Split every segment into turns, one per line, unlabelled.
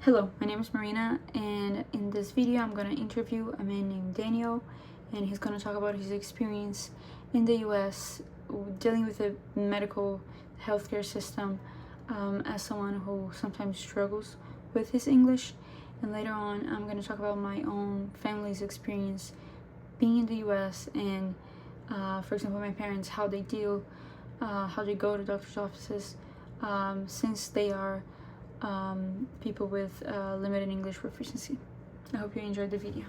Hello, my name is Marina, and in this video I'm going to interview a man named Daniel, and he's going to talk about his experience in the US dealing with the medical healthcare system as someone who sometimes struggles with his English. And later on I'm going to talk about my own family's experience being in the US and for example my parents, how they deal, how they go to doctor's offices since they are people with limited English proficiency. I hope you enjoyed the video.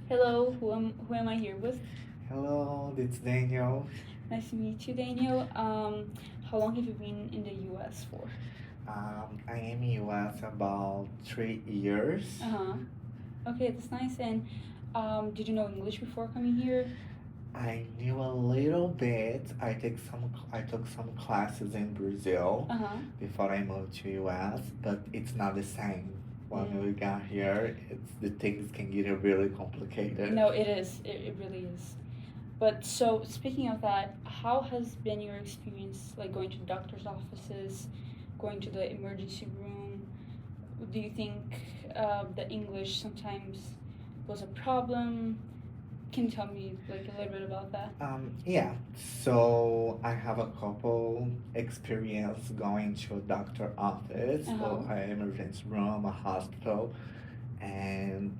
Hello, who am I here with?
Hello, it's Daniel.
Nice to meet you, Daniel. How long have you been in the US for?
I am in US about 3 years.
Okay, that's nice. And did you know English before coming here?
I knew a little bit. I took some classes in Brazil before I moved to US, but it's not the same. When we got here, the things can get really complicated.
No, it is. It really is. But so speaking of that, how has been your experience, like going to doctor's offices, going to the emergency room? Do you think the English sometimes was a problem? Can you tell me like a little bit about that?
Yeah. So I have a couple experience going to a doctor office or an emergency room, a hospital, and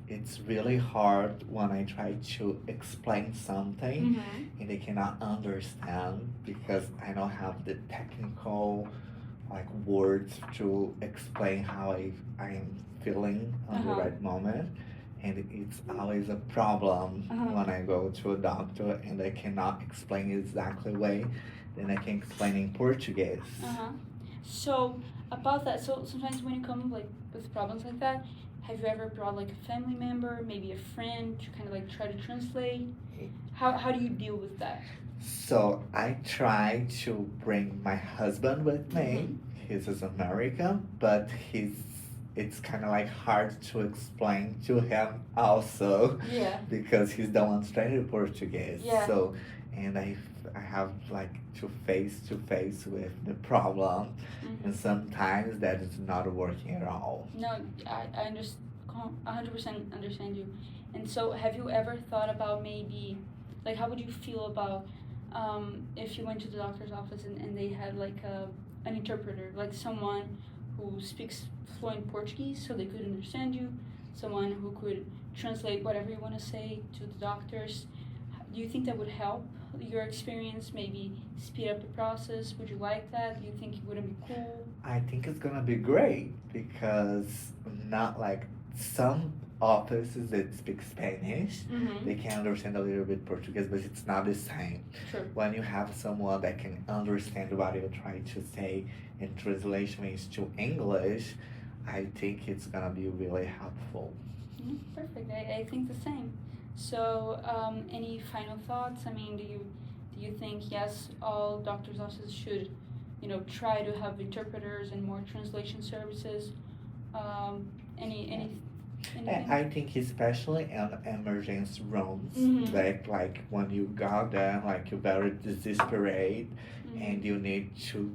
it's really hard when I try to explain something and they cannot understand because I don't have the technical like words to explain how I'm feeling on the right moment. And it's always a problem when I go to a doctor and I cannot explain exactly the way then I can explain in Portuguese.
So about that, so sometimes when you come like with problems like that, have you ever brought like a family member, maybe a friend, to kind of like try to translate? How do you deal with that?
So I try to bring my husband with me. He's American, but it's kind of like hard to explain to him also because he's the one studying Portuguese. So and I have like to face with the problem and sometimes that is not working at all.
No, I understand, 100% understand you. And so have you ever thought about maybe, like how would you feel about if you went to the doctor's office and they had like an interpreter, like someone who speaks fluent Portuguese so they could understand you, someone who could translate whatever you want to say to the doctors? Do you think that would help your experience, maybe speed up the process? Would you like that? Do you think it wouldn't be cool?
I think it's gonna be great because not like some offices that speak Spanish, they can understand a little bit Portuguese, but it's not the same.
Sure.
When you have someone that can understand what you're trying to say and translation is to English, I think it's gonna be really helpful.
Perfect. I think the same. So, any final thoughts? I mean, do you think yes, all doctors' offices should, try to have interpreters and more translation services? Anything?
I think especially in emergency rooms, like when you got there, like you're very desperate, and you need to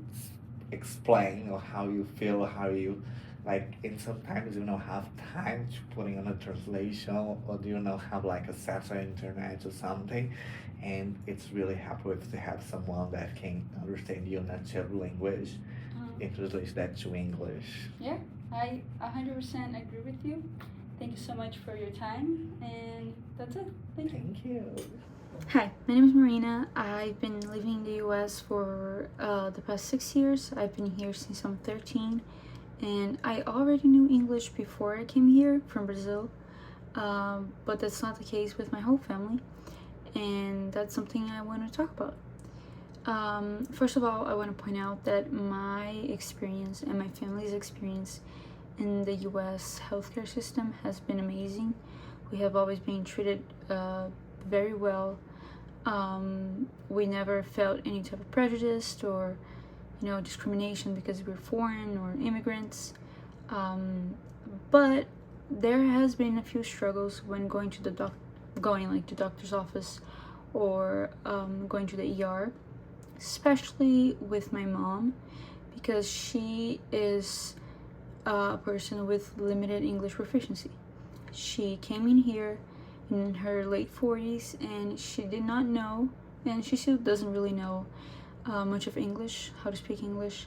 explain or how you feel, how you like, and sometimes you don't have time to put in a translation or you don't have like access to internet or something, and it's really helpful to have someone that can understand your native language and translate that to English.
Yeah, I 100% agree with you. Thank you so much for your time, and that's it.
Thank you.
Hi, my name is Marina. I've been living in the US for the past 6 years. I've been here since I'm 13, and I already knew English before I came here from Brazil, but that's not the case with my whole family, and that's something I want to talk about. First of all, I want to point out that my experience and my family's experience in the US healthcare system has been amazing. We have always been treated very well. We never felt any type of prejudice or discrimination because we're foreign or immigrants. But there has been a few struggles when going to the doctor's office or going to the ER, especially with my mom, because she is a person with limited English proficiency. She came in here in her late 40s, and she did not know, and she still doesn't really know much of English, how to speak English.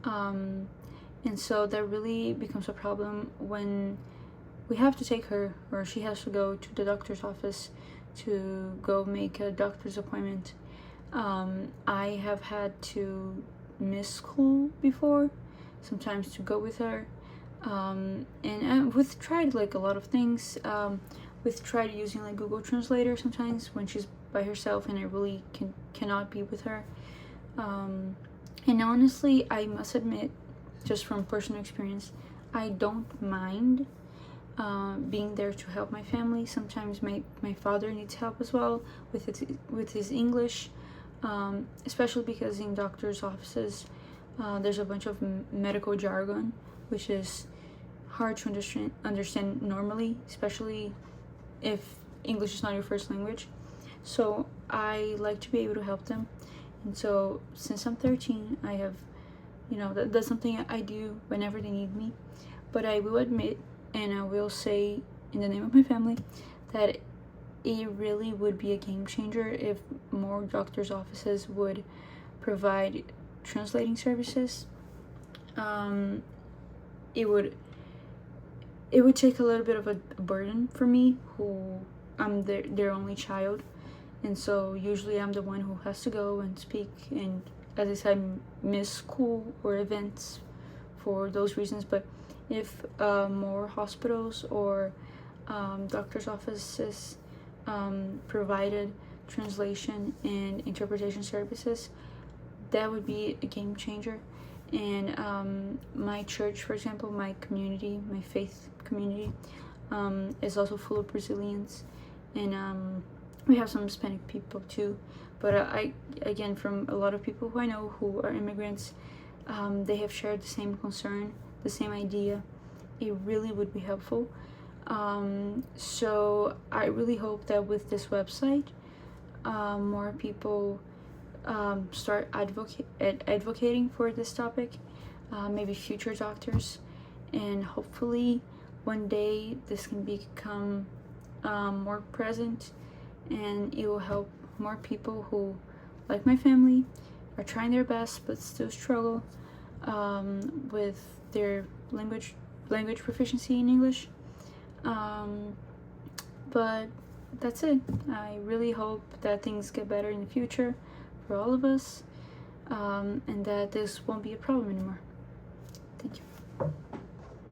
And so that really becomes a problem when we have to take her, or she has to go to the doctor's office to go make a doctor's appointment. I have had to miss school before, sometimes to go with her. And we've tried like a lot of things. We've tried using like Google Translator sometimes when she's by herself and I really cannot be with her. And honestly, I must admit, just from personal experience, I don't mind being there to help my family. Sometimes my father needs help as well with his English, especially because in doctors' offices there's a bunch of medical jargon, which is hard to understand normally, especially if English is not your first language. So I like to be able to help them. And so since I'm 13, I have, that's something I do whenever they need me. But I will admit, and I will say in the name of my family, that it really would be a game changer if more doctors' offices would provide translating services. It would take a little bit of a burden for me, who I'm their only child, and so usually I'm the one who has to go and speak, and as I said, miss school or events for those reasons. But if more hospitals or doctors' offices provided translation and interpretation services, that would be a game changer. And my church, for example, my community, my faith community, is also full of Brazilians, and we have some Hispanic people too. But again, from a lot of people who I know who are immigrants, they have shared the same concern, the same idea. It really would be helpful. So I really hope that with this website, more people start advocating for this topic, maybe future doctors, and hopefully one day this can become more present, and it will help more people who, like my family, are trying their best but still struggle with their language proficiency in English. But that's it. I really hope that things get better in the future for all of us, and that this won't be a problem anymore.